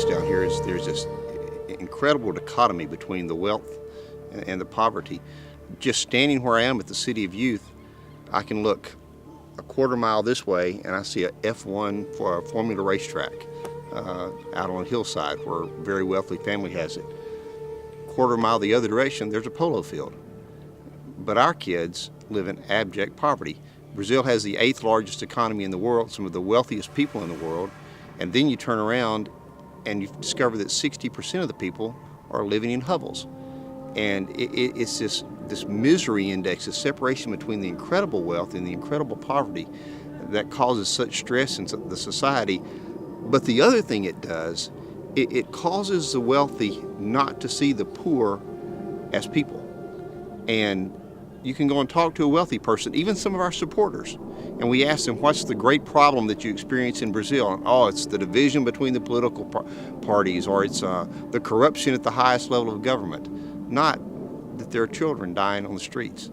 place down here is there's this incredible dichotomy between the wealth and the poverty. Just standing where I am at the City of Youth, I can look a quarter mile this way and I see a F1 for a Formula racetrack out on a hillside where a very wealthy family has it. Quarter mile the other direction, there's a polo field. But our kids live in abject poverty. Brazil has the 8th largest economy in the world, some of the wealthiest people in the world, and then you turn around and you discover that 60% of the people are living in hovels. And it's this misery index, this separation between the incredible wealth and the incredible poverty that causes such stress in the society. But the other thing it does, it causes the wealthy not to see the poor as people. And you can go and talk to a wealthy person, even some of our supporters, and we ask them, what's the great problem that you experience in Brazil? And, oh, it's the division between the political parties, or it's the corruption at the highest level of government. Not that there are children dying on the streets.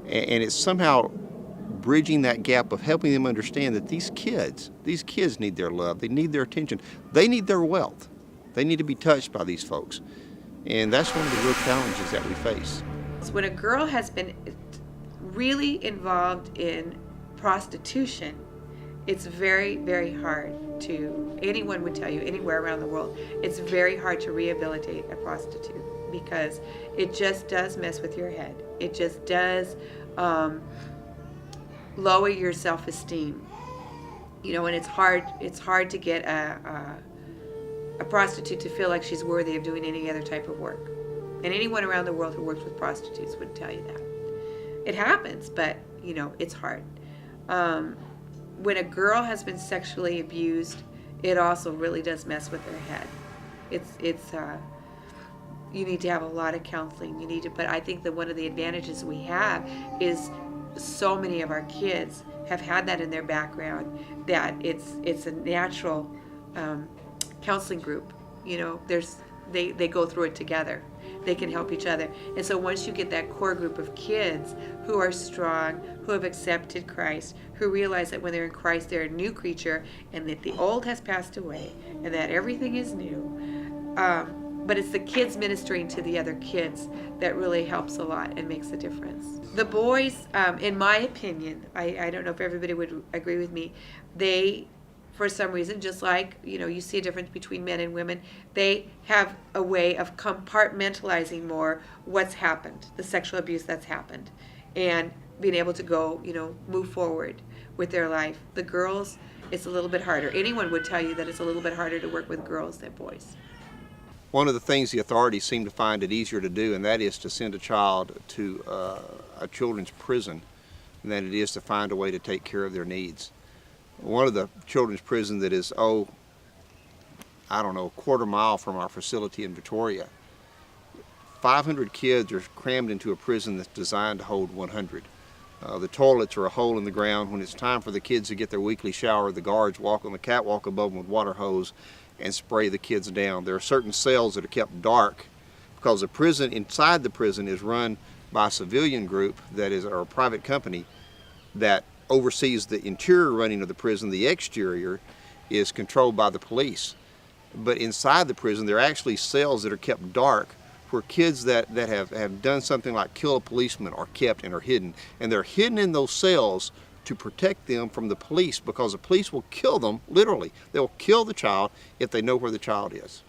And it's somehow bridging that gap of helping them understand that these kids need their love, they need their attention, they need their wealth. They need to be touched by these folks. And that's one of the real challenges that we face. When a girl has been really involved in prostitution, it's very, very hard to, anyone would tell you, anywhere around the world, it's very hard to rehabilitate a prostitute because it just does mess with your head. It just does lower your self-esteem. You know, and it's hard to get a prostitute to feel like she's worthy of doing any other type of work. And anyone around the world who works with prostitutes would tell you that. It happens, but, you know, it's hard. When a girl has been sexually abused, it also really does mess with her head. You need to have a lot of counseling. But I think that one of the advantages we have is so many of our kids have had that in their background that it's a natural counseling group. You know, they go through it together. They can help each other. And so once you get that core group of kids who are strong, who have accepted Christ, who realize that when they're in Christ, they're a new creature and that the old has passed away and that everything is new. But it's the kids ministering to the other kids that really helps a lot and makes a difference. The boys, in my opinion, I don't know if everybody would agree with me, they, for some reason, just like, you know, you see a difference between men and women, they have a way of compartmentalizing more what's happened, the sexual abuse that's happened, and being able to go, you know, move forward with their life. The girls, it's a little bit harder. Anyone would tell you that it's a little bit harder to work with girls than boys. One of the things the authorities seem to find it easier to do, and that is to send a child to a children's prison than it is to find a way to take care of their needs. One of the children's prison that is, a quarter mile from our facility in Victoria, 500 kids are crammed into a prison that's designed to hold 100. The toilets are a hole in the ground. When it's time for the kids to get their weekly shower, the guards walk on the catwalk above them with water hose and spray the kids down. There are certain cells that are kept dark because the prison, inside the prison, is run by a civilian group or a private company that oversees the interior running of the prison. The exterior is controlled by the police. But inside the prison, there are actually cells that are kept dark where kids that have done something like kill a policeman are kept and are hidden. And they're hidden in those cells to protect them from the police, because the police will kill them, literally. They'll kill the child if they know where the child is.